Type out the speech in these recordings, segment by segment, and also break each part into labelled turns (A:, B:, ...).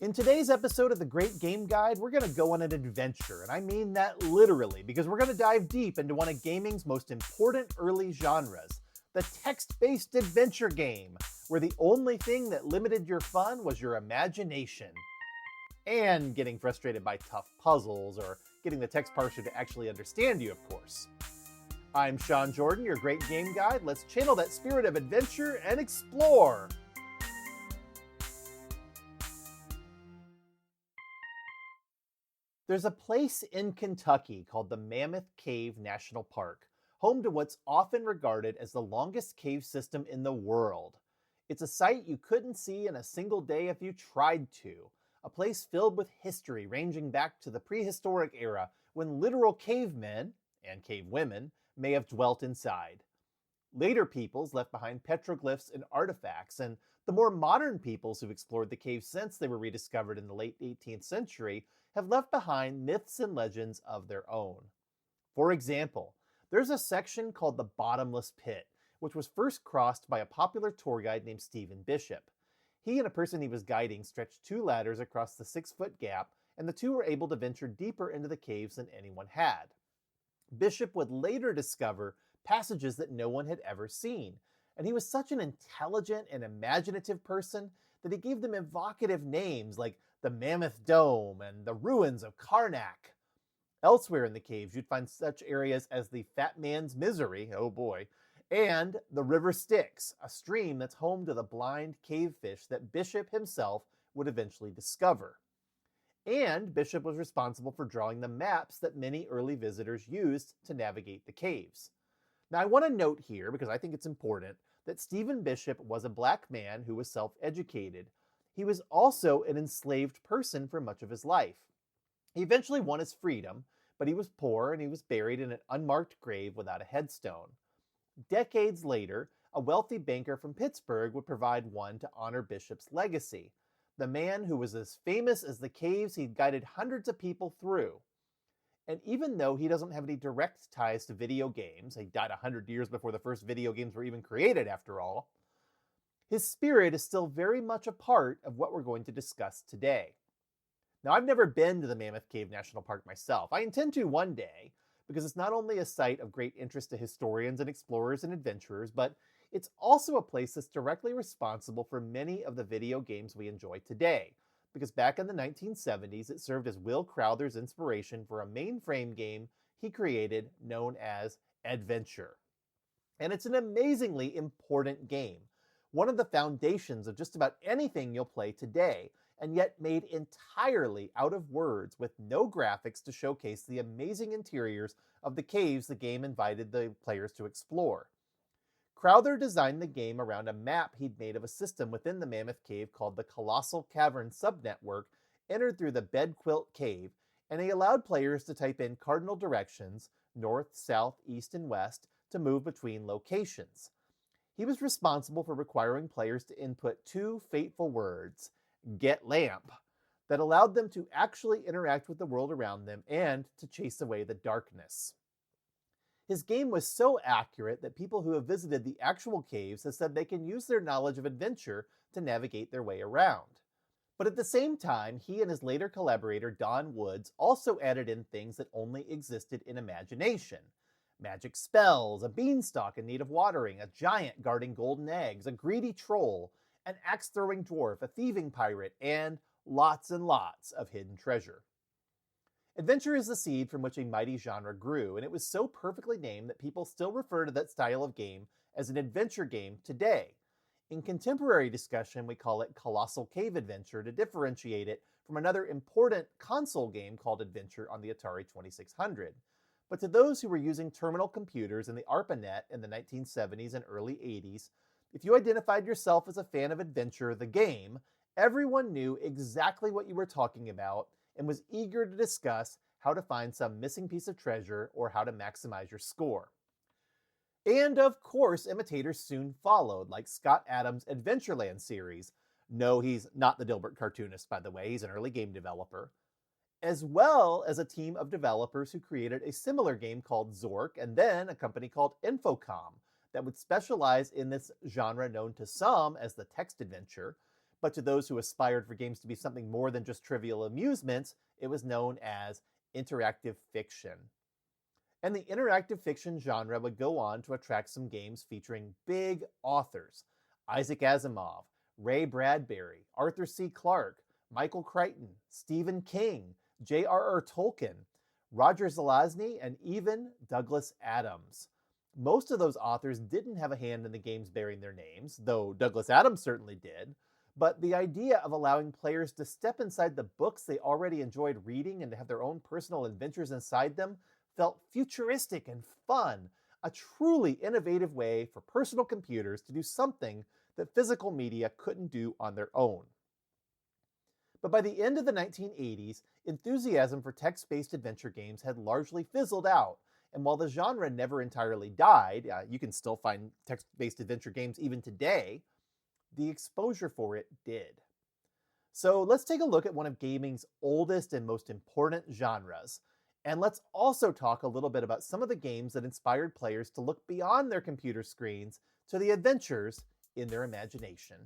A: In today's episode of The Great Game Guide, we're going to go on an adventure, and I mean that literally, because we're going to dive deep into one of gaming's most important early genres, the text-based adventure game, where the only thing that limited your fun was your imagination. And getting frustrated by tough puzzles, or getting the text parser to actually understand you, of course. I'm Sean Jordan, your Great Game Guide. Let's channel that spirit of adventure and explore! There's a place in Kentucky called the Mammoth Cave National Park, home to what's often regarded as the longest cave system in the world. It's a sight you couldn't see in a single day if you tried to, a place filled with history ranging back to the prehistoric era when literal cavemen, and cavewomen, may have dwelt inside. Later peoples left behind petroglyphs and artifacts, and the more modern peoples who've explored the cave since they were rediscovered in the late 18th century have left behind myths and legends of their own. For example, there's a section called the Bottomless Pit, which was first crossed by a popular tour guide named Stephen Bishop. He and a person he was guiding stretched two ladders across the 6-foot gap, and the two were able to venture deeper into the caves than anyone had. Bishop would later discover passages that no one had ever seen, and he was such an intelligent and imaginative person that he gave them evocative names like the Mammoth Dome and the ruins of Karnak. Elsewhere in the caves, you'd find such areas as the Fat Man's Misery, oh boy, and the River Styx, a stream that's home to the blind cavefish that Bishop himself would eventually discover. And Bishop was responsible for drawing the maps that many early visitors used to navigate the caves. Now, I want to note here, because I think it's important, that Stephen Bishop was a black man who was self-educated. He was also an enslaved person for much of his life. He eventually won his freedom, but he was poor and he was buried in an unmarked grave without a headstone. Decades later, a wealthy banker from Pittsburgh would provide one to honor Bishop's legacy, the man who was as famous as the caves he'd guided hundreds of people through. And even though he doesn't have any direct ties to video games, he died 100 years before the first video games were even created after all, his spirit is still very much a part of what we're going to discuss today. Now, I've never been to the Mammoth Cave National Park myself. I intend to one day, because it's not only a site of great interest to historians and explorers and adventurers, but it's also a place that's directly responsible for many of the video games we enjoy today, because back in the 1970s, it served as Will Crowther's inspiration for a mainframe game he created known as Adventure. And it's an amazingly important game, one of the foundations of just about anything you'll play today, and yet made entirely out of words with no graphics to showcase the amazing interiors of the caves the game invited the players to explore. Crowther designed the game around a map he'd made of a system within the Mammoth Cave called the Colossal Cavern Subnetwork, entered through the Bed Quilt Cave, and he allowed players to type in cardinal directions, north, south, east, and west, to move between locations. He was responsible for requiring players to input two fateful words, "get lamp," that allowed them to actually interact with the world around them and to chase away the darkness. His game was so accurate that people who have visited the actual caves have said they can use their knowledge of adventure to navigate their way around. But at the same time, he and his later collaborator Don Woods also added in things that only existed in imagination. Magic spells, a beanstalk in need of watering, a giant guarding golden eggs, a greedy troll, an axe-throwing dwarf, a thieving pirate, and lots of hidden treasure. Adventure is the seed from which a mighty genre grew, and it was so perfectly named that people still refer to that style of game as an adventure game today. In contemporary discussion, we call it Colossal Cave Adventure to differentiate it from another important console game called Adventure on the Atari 2600. But to those who were using terminal computers in the ARPANET in the 1970s and early 80s, if you identified yourself as a fan of Adventure, the game, everyone knew exactly what you were talking about and was eager to discuss how to find some missing piece of treasure or how to maximize your score. And of course, imitators soon followed, like Scott Adams' Adventureland series. No, he's not the Dilbert cartoonist, by the way, he's an early game developer. As well as a team of developers who created a similar game called Zork, and then a company called Infocom that would specialize in this genre known to some as the text adventure, but to those who aspired for games to be something more than just trivial amusements, it was known as interactive fiction. And the interactive fiction genre would go on to attract some games featuring big authors: Isaac Asimov, Ray Bradbury, Arthur C. Clarke, Michael Crichton, Stephen King, J.R.R. Tolkien, Roger Zelazny, and even Douglas Adams. Most of those authors didn't have a hand in the games bearing their names, though Douglas Adams certainly did. But the idea of allowing players to step inside the books they already enjoyed reading and to have their own personal adventures inside them felt futuristic and fun, a truly innovative way for personal computers to do something that physical media couldn't do on their own. But by the end of the 1980s, enthusiasm for text-based adventure games had largely fizzled out, and while the genre never entirely died, you can still find text-based adventure games even today, the exposure for it did. So let's take a look at one of gaming's oldest and most important genres. And let's also talk a little bit about some of the games that inspired players to look beyond their computer screens to the adventures in their imagination.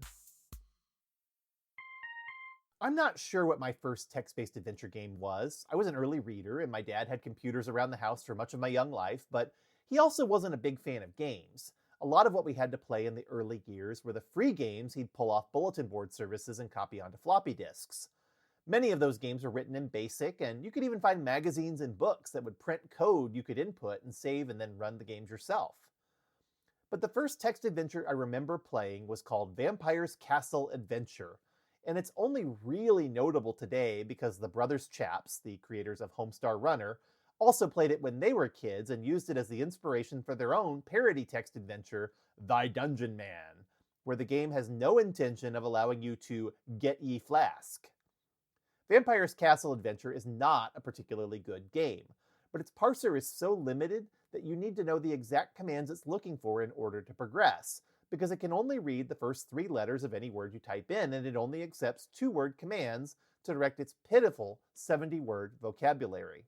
A: I'm not sure what my first text-based adventure game was. I was an early reader, and my dad had computers around the house for much of my young life, but he also wasn't a big fan of games. A lot of what we had to play in the early years were the free games he'd pull off bulletin board services and copy onto floppy disks. Many of those games were written in BASIC, and you could even find magazines and books that would print code you could input and save and then run the games yourself. But the first text adventure I remember playing was called Vampire's Castle Adventure, and it's only really notable today because the Brothers Chaps, the creators of Homestar Runner, also played it when they were kids and used it as the inspiration for their own parody text adventure, Thy Dungeon Man, where the game has no intention of allowing you to get ye flask. Vampire's Castle Adventure is not a particularly good game, but its parser is so limited that you need to know the exact commands it's looking for in order to progress, because it can only read the first 3 letters of any word you type in, and it only accepts 2-word commands to direct its pitiful 70-word vocabulary.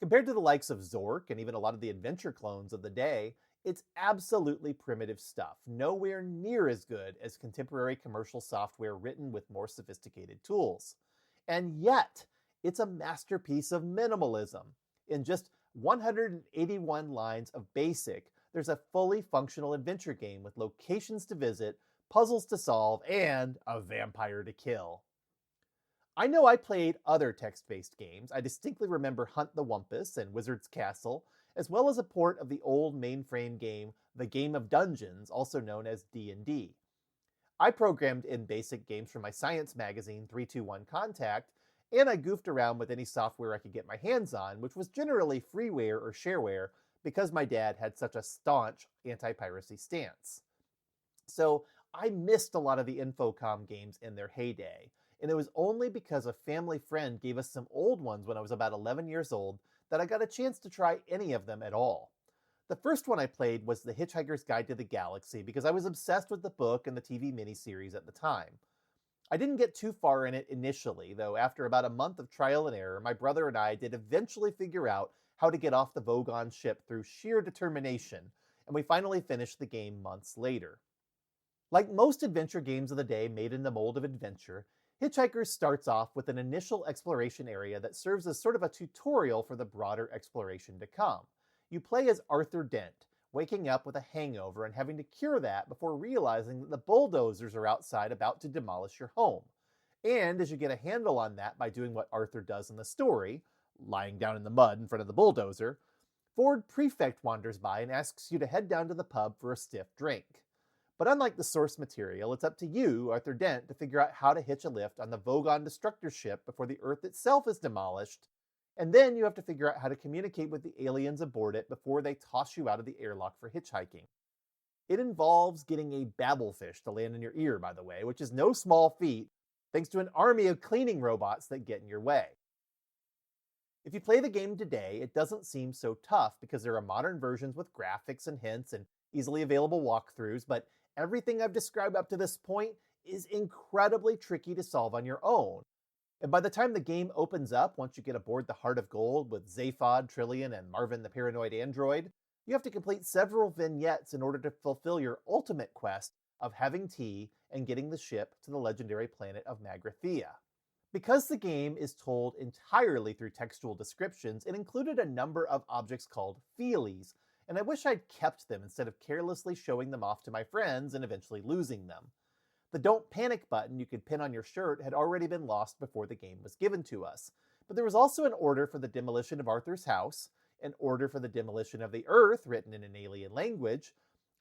A: Compared to the likes of Zork and even a lot of the adventure clones of the day, it's absolutely primitive stuff, nowhere near as good as contemporary commercial software written with more sophisticated tools. And yet, it's a masterpiece of minimalism. In just 181 lines of BASIC, there's a fully functional adventure game with locations to visit, puzzles to solve, and a vampire to kill. I know I played other text-based games. I distinctly remember Hunt the Wumpus and Wizard's Castle, as well as a port of the old mainframe game The Game of Dungeons, also known as D&D. I programmed in BASIC games for my science magazine 321 Contact, and I goofed around with any software I could get my hands on, which was generally freeware or shareware, because my dad had such a staunch anti-piracy stance. So I missed a lot of the Infocom games in their heyday, and it was only because a family friend gave us some old ones when I was about 11 years old that I got a chance to try any of them at all. The first one I played was The Hitchhiker's Guide to the Galaxy because I was obsessed with the book and the TV miniseries at the time. I didn't get too far in it initially, though after about a month of trial and error, my brother and I did eventually figure out how to get off the Vogon ship through sheer determination, and we finally finished the game months later. Like most adventure games of the day made in the mold of adventure, Hitchhikers starts off with an initial exploration area that serves as sort of a tutorial for the broader exploration to come. You play as Arthur Dent, waking up with a hangover and having to cure that before realizing that the bulldozers are outside about to demolish your home. And as you get a handle on that by doing what Arthur does in the story, lying down in the mud in front of the bulldozer, Ford Prefect wanders by and asks you to head down to the pub for a stiff drink. But unlike the source material, it's up to you, Arthur Dent, to figure out how to hitch a lift on the Vogon Destructor ship before the Earth itself is demolished, and then you have to figure out how to communicate with the aliens aboard it before they toss you out of the airlock for hitchhiking. It involves getting a babblefish to land in your ear, by the way, which is no small feat, thanks to an army of cleaning robots that get in your way. If you play the game today, it doesn't seem so tough because there are modern versions with graphics and hints and easily available walkthroughs, but everything I've described up to this point is incredibly tricky to solve on your own. And by the time the game opens up, once you get aboard the Heart of Gold with Zaphod, Trillian, and Marvin the Paranoid Android, you have to complete several vignettes in order to fulfill your ultimate quest of having tea and getting the ship to the legendary planet of Magrathea. Because the game is told entirely through textual descriptions, it included a number of objects called feelies, and I wish I'd kept them instead of carelessly showing them off to my friends and eventually losing them. The Don't Panic button you could pin on your shirt had already been lost before the game was given to us, but there was also an order for the demolition of Arthur's house, an order for the demolition of the Earth written in an alien language,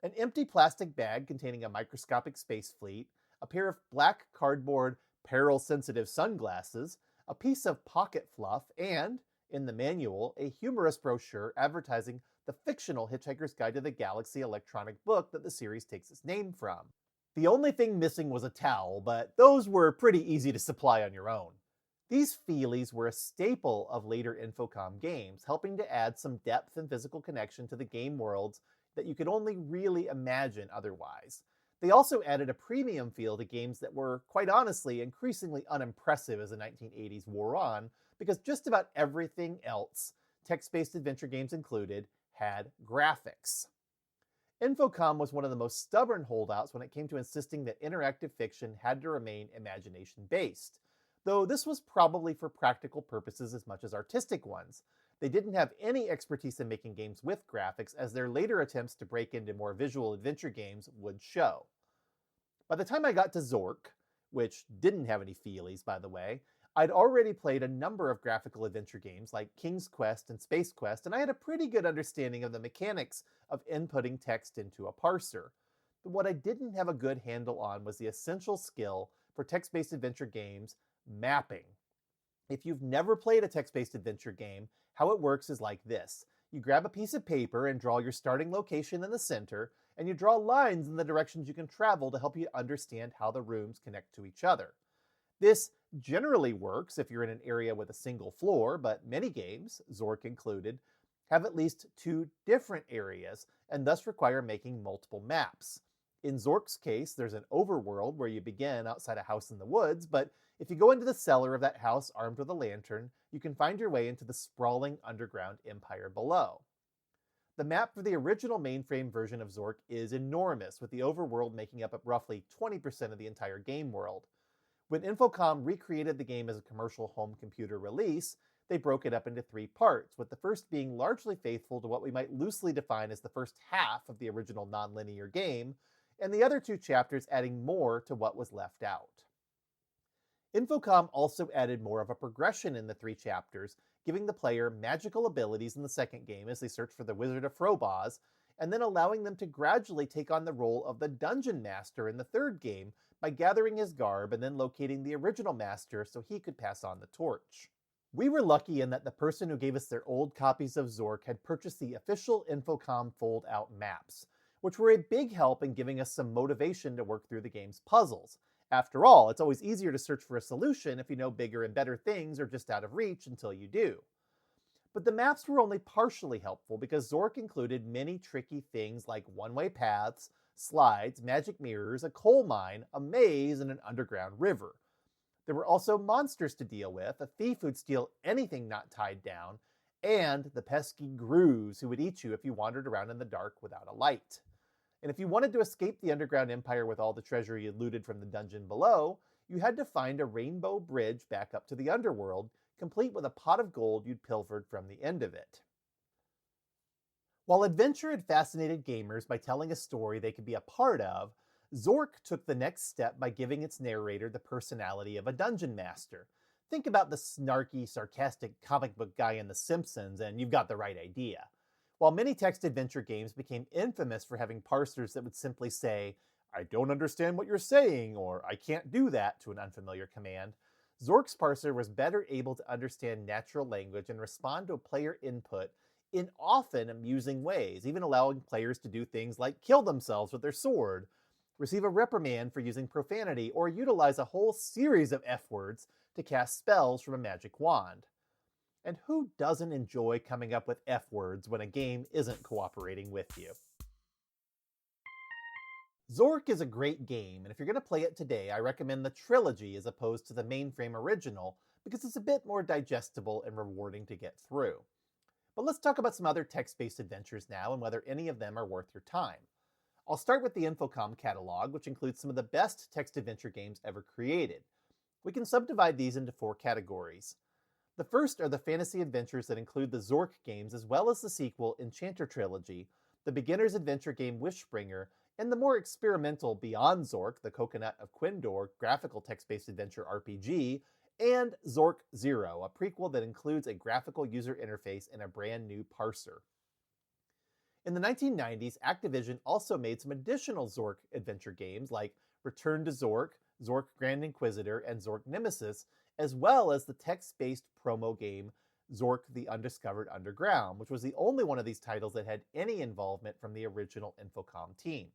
A: an empty plastic bag containing a microscopic space fleet, a pair of black cardboard peril-sensitive sunglasses, a piece of pocket fluff, and, in the manual, a humorous brochure advertising the fictional Hitchhiker's Guide to the Galaxy electronic book that the series takes its name from. The only thing missing was a towel, but those were pretty easy to supply on your own. These feelies were a staple of later Infocom games, helping to add some depth and physical connection to the game worlds that you could only really imagine otherwise. They also added a premium feel to games that were, quite honestly, increasingly unimpressive as the 1980s wore on, because just about everything else, text-based adventure games included, had graphics. Infocom was one of the most stubborn holdouts when it came to insisting that interactive fiction had to remain imagination-based, though this was probably for practical purposes as much as artistic ones. They didn't have any expertise in making games with graphics, as their later attempts to break into more visual adventure games would show. By the time I got to Zork, which didn't have any feelies, by the way, I'd already played a number of graphical adventure games like King's Quest and Space Quest, and I had a pretty good understanding of the mechanics of inputting text into a parser. But what I didn't have a good handle on was the essential skill for text-based adventure games, mapping. If you've never played a text-based adventure game, how it works is like this. You grab a piece of paper and draw your starting location in the center, and you draw lines in the directions you can travel to help you understand how the rooms connect to each other. This generally works if you're in an area with a single floor, but many games, Zork included, have at least two different areas, and thus require making multiple maps. In Zork's case, there's an overworld where you begin outside a house in the woods, but if you go into the cellar of that house armed with a lantern, you can find your way into the sprawling underground empire below. The map for the original mainframe version of Zork is enormous, with the overworld making up roughly 20% of the entire game world. When Infocom recreated the game as a commercial home computer release, they broke it up into 3 parts, with the first being largely faithful to what we might loosely define as the first half of the original nonlinear game, and the other 2 chapters adding more to what was left out. Infocom also added more of a progression in the 3 chapters, giving the player magical abilities in the second game as they search for the Wizard of Frobaz, and then allowing them to gradually take on the role of the Dungeon Master in the third game by gathering his garb and then locating the original master so he could pass on the torch. We were lucky in that the person who gave us their old copies of Zork had purchased the official Infocom fold-out maps, which were a big help in giving us some motivation to work through the game's puzzles. After all, it's always easier to search for a solution if you know bigger and better things are just out of reach until you do. But the maps were only partially helpful because Zork included many tricky things like one-way paths, slides, magic mirrors, a coal mine, a maze, and an underground river. There were also monsters to deal with, a thief who'd steal anything not tied down, and the pesky grooves who would eat you if you wandered around in the dark without a light. And if you wanted to escape the underground empire with all the treasure you looted from the dungeon below, you had to find a rainbow bridge back up to the underworld, complete with a pot of gold you'd pilfered from the end of it. While adventure had fascinated gamers by telling a story they could be a part of, Zork took the next step by giving its narrator the personality of a dungeon master. Think about the snarky, sarcastic comic book guy in The Simpsons, and you've got the right idea. While many text adventure games became infamous for having parsers that would simply say, "I don't understand what you're saying," or "I can't do that" to an unfamiliar command, Zork's parser was better able to understand natural language and respond to player input in often amusing ways, even allowing players to do things like kill themselves with their sword, receive a reprimand for using profanity, or utilize a whole series of F-words to cast spells from a magic wand. And who doesn't enjoy coming up with F-words when a game isn't cooperating with you? Zork is a great game, and if you're going to play it today, I recommend the trilogy as opposed to the mainframe original, because it's a bit more digestible and rewarding to get through. But let's talk about some other text-based adventures now and whether any of them are worth your time. I'll start with the Infocom catalog, which includes some of the best text adventure games ever created. We can subdivide these into 4 categories. The first are the fantasy adventures that include the Zork games as well as the sequel Enchanter Trilogy, the beginner's adventure game Wishbringer, and the more experimental Beyond Zork, the Coconut of Quindor graphical text-based adventure RPG, and Zork Zero, a prequel that includes a graphical user interface and a brand new parser. In the 1990s, Activision also made some additional Zork adventure games like Return to Zork, Zork Grand Inquisitor, and Zork Nemesis, as well as the text-based promo game Zork the Undiscovered Underground, which was the only one of these titles that had any involvement from the original Infocom team.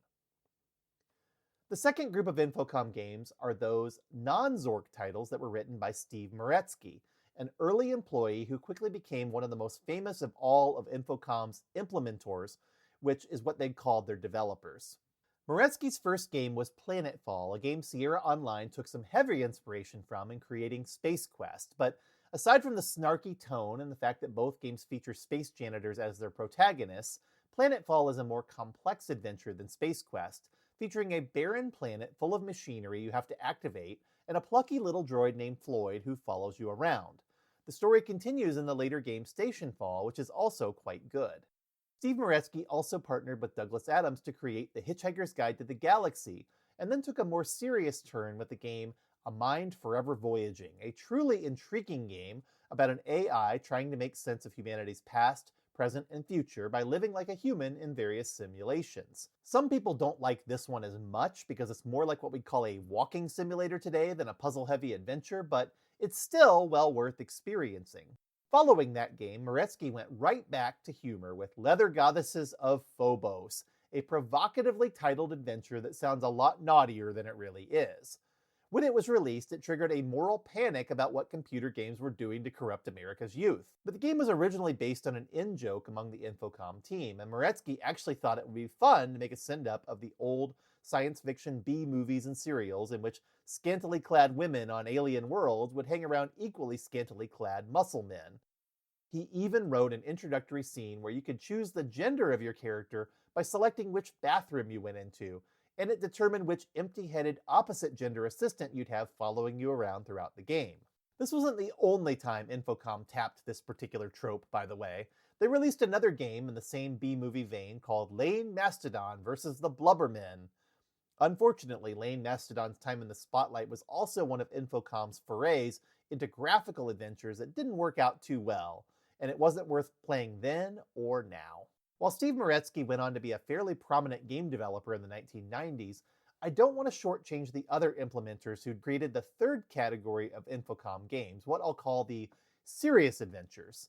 A: The second group of Infocom games are those non-Zork titles that were written by Steve Meretzky, an early employee who quickly became one of the most famous of all of Infocom's implementors, which is what they called their developers. Meretzky's first game was Planetfall, a game Sierra Online took some heavy inspiration from in creating Space Quest, but aside from the snarky tone and the fact that both games feature space janitors as their protagonists, Planetfall is a more complex adventure than Space Quest, featuring a barren planet full of machinery you have to activate and a plucky little droid named Floyd who follows you around. The story continues in the later game Stationfall, which is also quite good. Steve Meretzky also partnered with Douglas Adams to create The Hitchhiker's Guide to the Galaxy, and then took a more serious turn with the game A Mind Forever Voyaging, a truly intriguing game about an AI trying to make sense of humanity's past, present, and future by living like a human in various simulations. Some people don't like this one as much because it's more like what we'd call a walking simulator today than a puzzle-heavy adventure, but it's still well worth experiencing. Following that game, Meretzky went right back to humor with Leather Goddesses of Phobos, a provocatively titled adventure that sounds a lot naughtier than it really is. When it was released, it triggered a moral panic about what computer games were doing to corrupt America's youth. But the game was originally based on an in-joke among the Infocom team, and Meretzky actually thought it would be fun to make a send-up of the old science fiction B movies and serials in which scantily clad women on alien worlds would hang around equally scantily clad muscle men. He even wrote an introductory scene where you could choose the gender of your character by selecting which bathroom you went into, and it determined which empty-headed opposite gender assistant you'd have following you around throughout the game. This wasn't the only time Infocom tapped this particular trope, by the way. They released another game in the same B-movie vein called Lane Mastodon vs. the Blubbermen. Unfortunately, Lane Mastodon's time in the spotlight was also one of Infocom's forays into graphical adventures that didn't work out too well, and it wasn't worth playing then or now. While Steve Meretzky went on to be a fairly prominent game developer in the 1990s, I don't want to shortchange the other implementers who'd created the third category of Infocom games, what I'll call the serious adventures.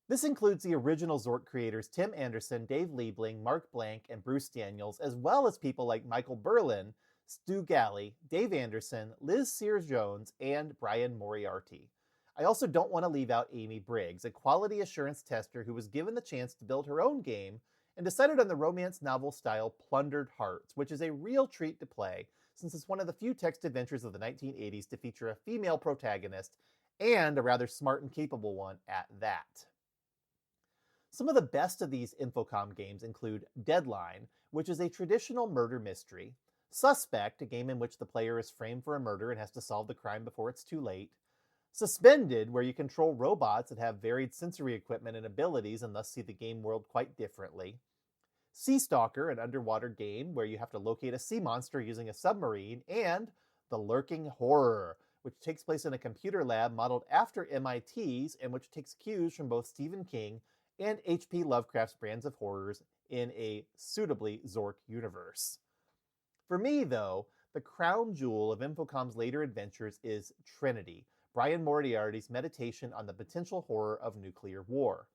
A: This includes the original Zork creators Tim Anderson, Dave Liebling, Mark Blank, and Bruce Daniels, as well as people like Michael Berlin, Stu Galley, Dave Anderson, Liz Sears-Jones, and Brian Moriarty. I also don't want to leave out Amy Briggs, a quality assurance tester who was given the chance to build her own game and decided on the romance novel style Plundered Hearts, which is a real treat to play since it's one of the few text adventures of the 1980s to feature a female protagonist, and a rather smart and capable one at that. Some of the best of these Infocom games include Deadline, which is a traditional murder mystery, Suspect, a game in which the player is framed for a murder and has to solve the crime before it's too late, Suspended, where you control robots that have varied sensory equipment and abilities and thus see the game world quite differently, Sea Stalker, an underwater game where you have to locate a sea monster using a submarine, and The Lurking Horror, which takes place in a computer lab modeled after MIT's and which takes cues from both Stephen King and H.P. Lovecraft's brands of horrors in a suitably Zork universe. For me, though, the crown jewel of Infocom's later adventures is Trinity, Brian Moriarty's meditation on the potential horror of nuclear war.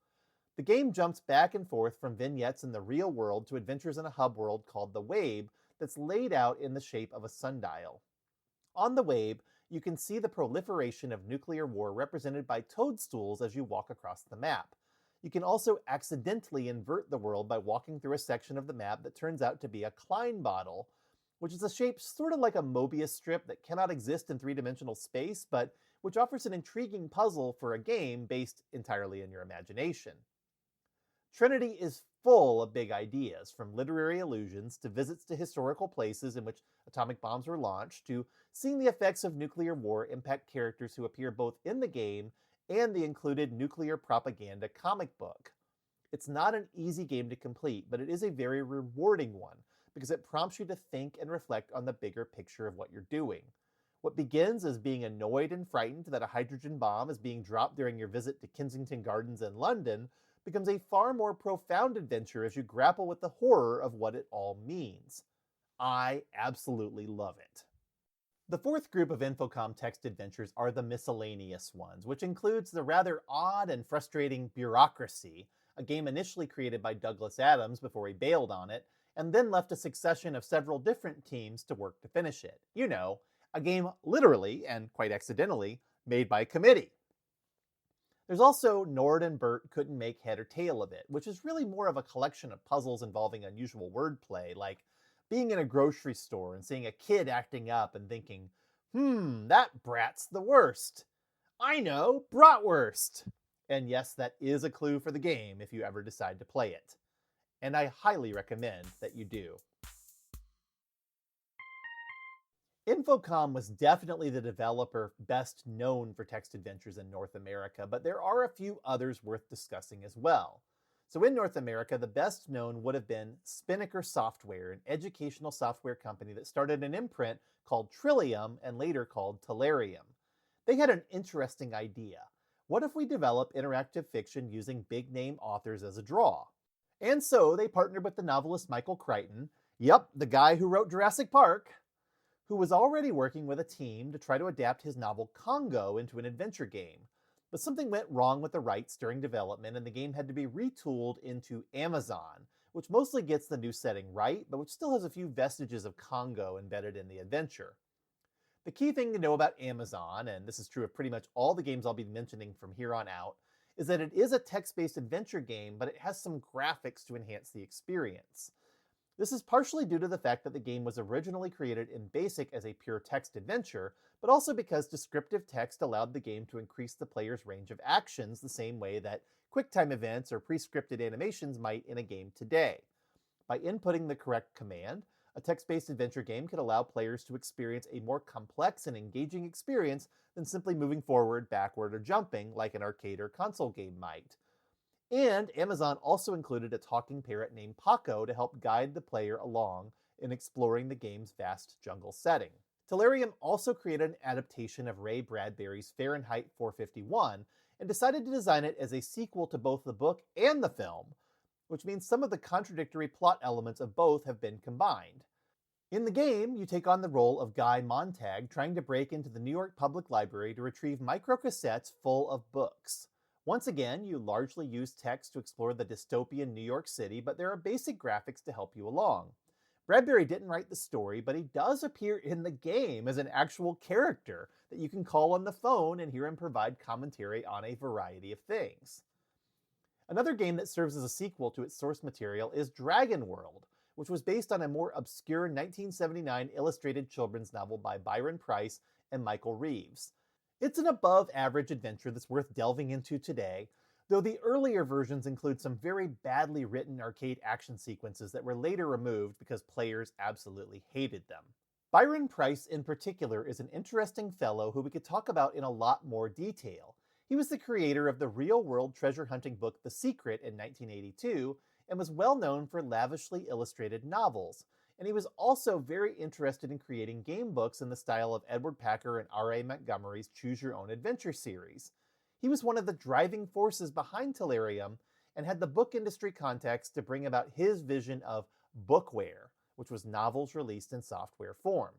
A: The game jumps back and forth from vignettes in the real world to adventures in a hub world called the Wabe that's laid out in the shape of a sundial. On the Wabe, you can see the proliferation of nuclear war represented by toadstools as you walk across the map. You can also accidentally invert the world by walking through a section of the map that turns out to be a Klein bottle, which is a shape sort of like a Mobius strip that cannot exist in three-dimensional space, but which offers an intriguing puzzle for a game based entirely in your imagination. Trinity is full of big ideas, from literary allusions to visits to historical places in which atomic bombs were launched, to seeing the effects of nuclear war impact characters who appear both in the game and the included nuclear propaganda comic book. It's not an easy game to complete, but it is a very rewarding one because it prompts you to think and reflect on the bigger picture of what you're doing. What begins as being annoyed and frightened that a hydrogen bomb is being dropped during your visit to Kensington Gardens in London becomes a far more profound adventure as you grapple with the horror of what it all means. I absolutely love it. The fourth group of Infocom text adventures are the miscellaneous ones, which includes the rather odd and frustrating Bureaucracy, a game initially created by Douglas Adams before he bailed on it, and then left a succession of several different teams to work to finish it. You know, a game literally, and quite accidentally, made by a committee. There's also Nord and Bert couldn't make head or tail of it, which is really more of a collection of puzzles involving unusual wordplay, like being in a grocery store and seeing a kid acting up and thinking, that brat's the worst. I know, bratwurst. And yes, that is a clue for the game if you ever decide to play it. And I highly recommend that you do. Infocom was definitely the developer best known for text adventures in North America, but there are a few others worth discussing as well. So in North America, the best known would have been Spinnaker Software, an educational software company that started an imprint called Trillium and later called Tellurium. They had an interesting idea. What if we develop interactive fiction using big-name authors as a draw? And so they partnered with the novelist Michael Crichton, the guy who wrote Jurassic Park, who was already working with a team to try to adapt his novel Congo into an adventure game. But something went wrong with the rights during development, and the game had to be retooled into Amazon, which mostly gets the new setting right, but which still has a few vestiges of Congo embedded in the adventure. The key thing to know about Amazon, and this is true of pretty much all the games I'll be mentioning from here on out, is that it is a text-based adventure game, but it has some graphics to enhance the experience. This is partially due to the fact that the game was originally created in BASIC as a pure text adventure, but also because descriptive text allowed the game to increase the player's range of actions the same way that QuickTime events or pre-scripted animations might in a game today. By inputting the correct command, a text-based adventure game could allow players to experience a more complex and engaging experience than simply moving forward, backward, or jumping like an arcade or console game might. And Amazon also included a talking parrot named Paco to help guide the player along in exploring the game's vast jungle setting. Tellurium also created an adaptation of Ray Bradbury's Fahrenheit 451 and decided to design it as a sequel to both the book and the film, which means some of the contradictory plot elements of both have been combined. In the game, you take on the role of Guy Montag trying to break into the New York Public Library to retrieve microcassettes full of books. Once again, you largely use text to explore the dystopian New York City, but there are basic graphics to help you along. Bradbury didn't write the story, but he does appear in the game as an actual character that you can call on the phone and hear him provide commentary on a variety of things. Another game that serves as a sequel to its source material is Dragon World, which was based on a more obscure 1979 illustrated children's novel by Byron Price and Michael Reeves. It's an above-average adventure that's worth delving into today, though the earlier versions include some very badly written arcade action sequences that were later removed because players absolutely hated them. Byron Price in particular is an interesting fellow who we could talk about in a lot more detail. He was the creator of the real-world treasure hunting book The Secret in 1982 and was well known for lavishly illustrated novels. And he was also very interested in creating game books in the style of Edward Packer and R.A. Montgomery's Choose Your Own Adventure series. He was one of the driving forces behind Tellurium and had the book industry contacts to bring about his vision of bookware, which was novels released in software form.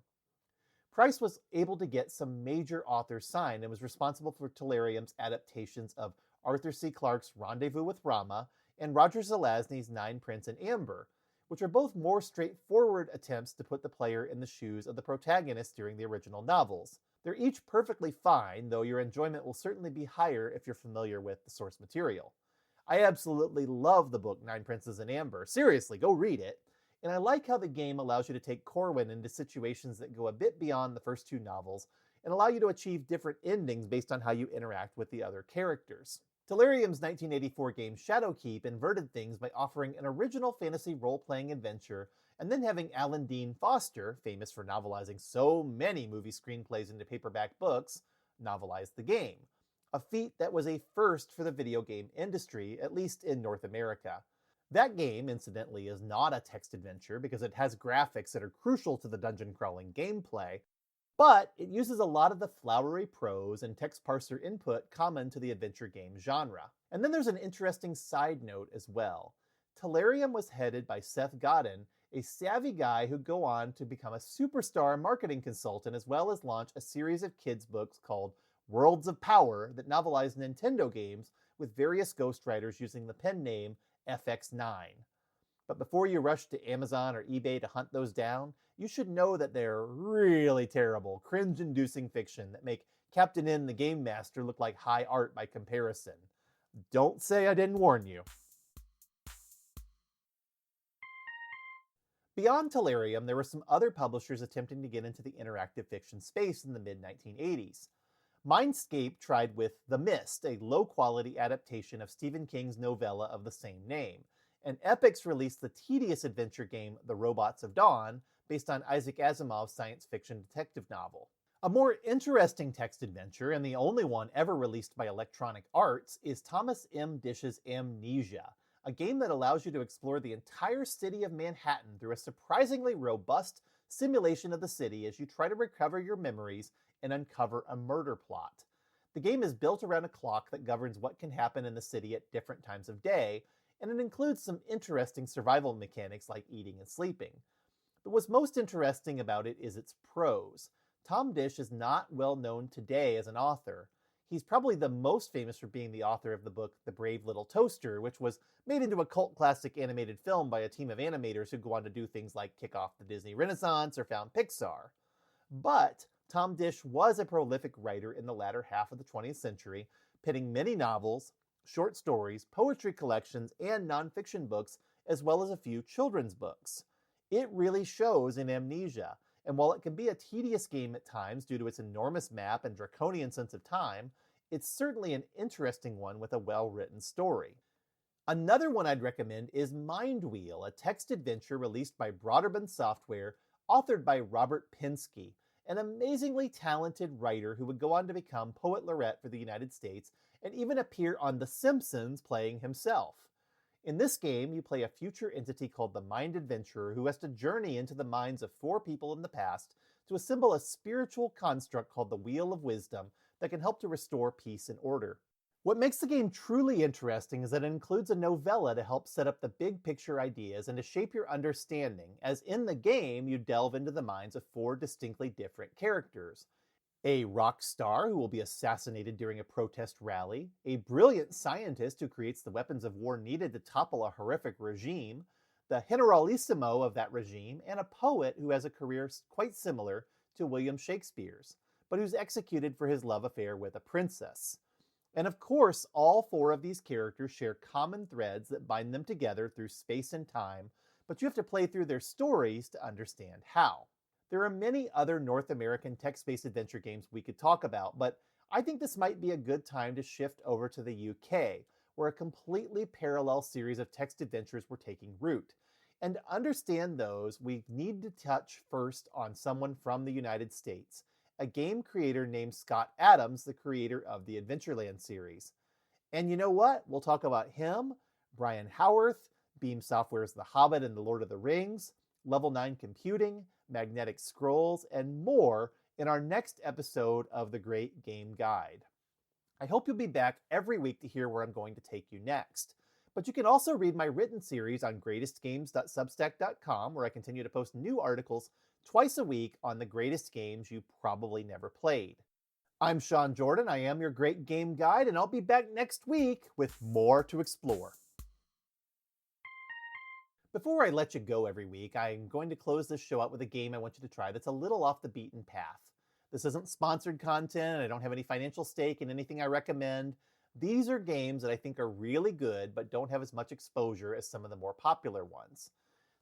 A: Price was able to get some major authors signed and was responsible for Tellurium's adaptations of Arthur C. Clarke's Rendezvous with Rama and Roger Zelazny's Nine Prince and Amber, which are both more straightforward attempts to put the player in the shoes of the protagonist during the original novels. They're each perfectly fine, though your enjoyment will certainly be higher if you're familiar with the source material. I absolutely love the book Nine Princes and Amber. Seriously, go read it. And I like how the game allows you to take Corwin into situations that go a bit beyond the first two novels and allow you to achieve different endings based on how you interact with the other characters. Tellurium's 1984 game Shadowkeep inverted things by offering an original fantasy role-playing adventure and then having Alan Dean Foster, famous for novelizing so many movie screenplays into paperback books, novelize the game. A feat that was a first for the video game industry, at least in North America. That game, incidentally, is not a text adventure because it has graphics that are crucial to the dungeon crawling gameplay, but it uses a lot of the flowery prose and text parser input common to the adventure game genre. And then there's an interesting side note as well. Tellurium was headed by Seth Godin, a savvy guy who'd go on to become a superstar marketing consultant as well as launch a series of kids' books called Worlds of Power that novelized Nintendo games with various ghostwriters using the pen name FX9. But before you rush to Amazon or eBay to hunt those down, you should know that they're really terrible, cringe-inducing fiction that make Captain N the Game Master look like high art by comparison. Don't say I didn't warn you. Beyond Tellurium, there were some other publishers attempting to get into the interactive fiction space in the mid-1980s. Mindscape tried with The Mist, a low-quality adaptation of Stephen King's novella of the same name, and Epix released the tedious adventure game The Robots of Dawn, based on Isaac Asimov's science fiction detective novel. A more interesting text adventure, and the only one ever released by Electronic Arts, is Thomas M. Dish's Amnesia, a game that allows you to explore the entire city of Manhattan through a surprisingly robust simulation of the city as you try to recover your memories and uncover a murder plot. The game is built around a clock that governs what can happen in the city at different times of day, and it includes some interesting survival mechanics like eating and sleeping. But what's most interesting about it is its prose. Tom Dish is not well known today as an author. He's probably the most famous for being the author of the book The Brave Little Toaster, which was made into a cult classic animated film by a team of animators who go on to do things like kick off the Disney Renaissance or found Pixar. But Tom Dish was a prolific writer in the latter half of the 20th century, penning many novels, short stories, poetry collections, and nonfiction books, as well as a few children's books. It really shows in Amnesia, and while it can be a tedious game at times due to its enormous map and draconian sense of time, it's certainly an interesting one with a well-written story. Another one I'd recommend is Mind Wheel, a text adventure released by Broderbund Software, authored by Robert Pinsky, an amazingly talented writer who would go on to become Poet Laureate for the United States and even appear on The Simpsons playing himself. In this game, you play a future entity called the Mind Adventurer who has to journey into the minds of 4 people in the past to assemble a spiritual construct called the Wheel of Wisdom that can help to restore peace and order. What makes the game truly interesting is that it includes a novella to help set up the big picture ideas and to shape your understanding, as in the game you delve into the minds of 4 distinctly different characters. A rock star who will be assassinated during a protest rally, a brilliant scientist who creates the weapons of war needed to topple a horrific regime, the generalissimo of that regime, and a poet who has a career quite similar to William Shakespeare's, but who's executed for his love affair with a princess. And of course, all 4 of these characters share common threads that bind them together through space and time, but you have to play through their stories to understand how. There are many other North American text-based adventure games we could talk about, but I think this might be a good time to shift over to the UK, where a completely parallel series of text adventures were taking root. And to understand those, we need to touch first on someone from the United States, a game creator named Scott Adams, the creator of the Adventureland series. And you know what? We'll talk about him, Brian Howarth, Beam Software's The Hobbit and the Lord of the Rings, Level 9 Computing, Magnetic Scrolls, and more in our next episode of The Great Game Guide. I hope you'll be back every week to hear where I'm going to take you next. But you can also read my written series on greatestgames.substack.com, where I continue to post new articles twice a week on the greatest games you probably never played. I'm Sean Jordan, I am your Great Game Guide, and I'll be back next week with more to explore. Before I let you go every week, I'm going to close this show out with a game I want you to try that's a little off the beaten path. This isn't sponsored content, I don't have any financial stake in anything I recommend. These are games that I think are really good, but don't have as much exposure as some of the more popular ones.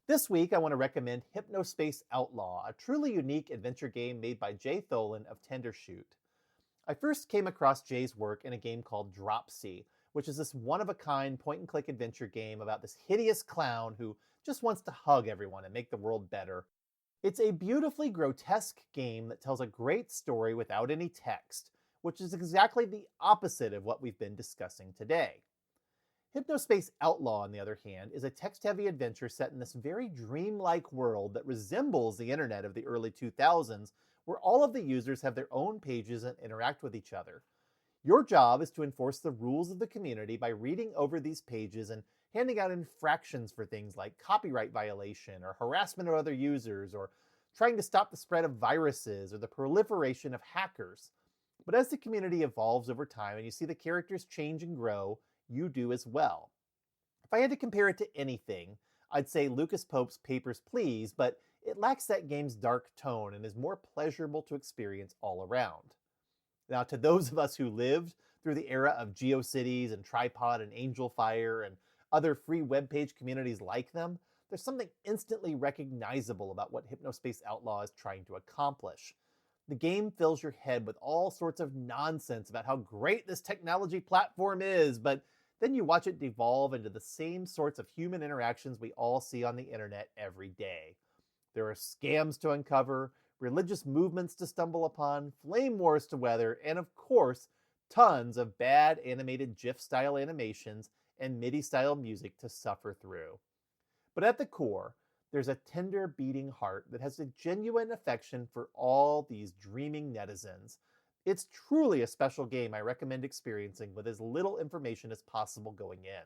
A: This week, I want to recommend Hypnospace Outlaw, a truly unique adventure game made by Jay Tholen of Tendershoot. I first came across Jay's work in a game called Dropsy, which is this one-of-a-kind point-and-click adventure game about this hideous clown who just wants to hug everyone and make the world better. It's a beautifully grotesque game that tells a great story without any text, which is exactly the opposite of what we've been discussing today. Hypnospace Outlaw, on the other hand, is a text-heavy adventure set in this very dreamlike world that resembles the internet of the early 2000s, where all of the users have their own pages and interact with each other. Your job is to enforce the rules of the community by reading over these pages and handing out infractions for things like copyright violation or harassment of other users or trying to stop the spread of viruses or the proliferation of hackers. But as the community evolves over time and you see the characters change and grow, you do as well. If I had to compare it to anything, I'd say Lucas Pope's Papers, Please, but it lacks that game's dark tone and is more pleasurable to experience all around. Now, to those of us who lived through the era of GeoCities and Tripod and Angelfire and other free webpage communities like them, there's something instantly recognizable about what Hypnospace Outlaw is trying to accomplish. The game fills your head with all sorts of nonsense about how great this technology platform is, but then you watch it devolve into the same sorts of human interactions we all see on the internet every day. There are scams to uncover, religious movements to stumble upon, flame wars to weather, and of course, tons of bad animated GIF-style animations and MIDI-style music to suffer through. But at the core, there's a tender beating heart that has a genuine affection for all these dreaming netizens. It's truly a special game I recommend experiencing with as little information as possible going in.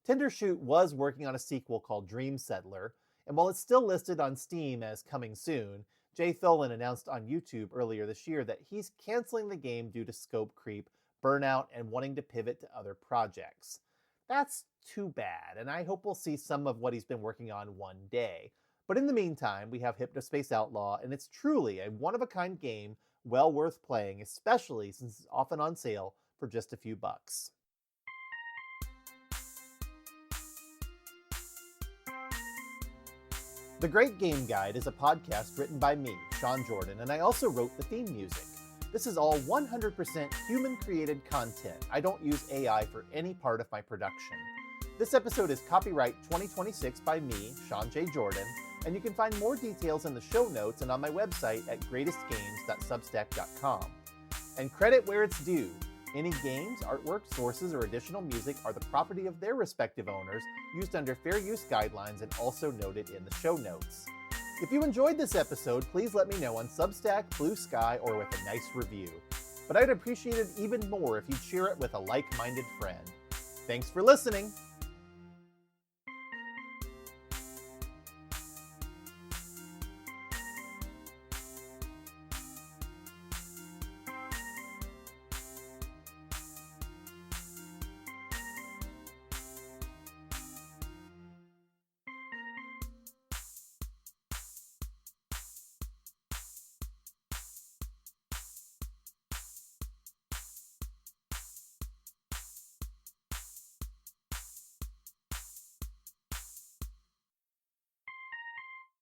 A: Tendershoot was working on a sequel called Dream Settler, and while it's still listed on Steam as coming soon, Jay Tholen announced on YouTube earlier this year that he's canceling the game due to scope creep, burnout, and wanting to pivot to other projects. That's too bad, and I hope we'll see some of what he's been working on one day. But in the meantime, we have Hypnospace Outlaw, and it's truly a one-of-a-kind game well worth playing, especially since it's often on sale for just a few bucks. The Great Game Guide is a podcast written by me, Sean Jordan, and I also wrote the theme music. This is all 100% human-created content. I don't use AI for any part of my production. This episode is copyright 2026 by me, Sean J. Jordan, and you can find more details in the show notes and on my website at greatestgames.substack.com. And credit where it's due. Any games, artwork, sources, or additional music are the property of their respective owners, used under fair use guidelines and also noted in the show notes. If you enjoyed this episode, please let me know on Substack, Bluesky, or with a nice review. But I'd appreciate it even more if you'd share it with a like-minded friend. Thanks for listening!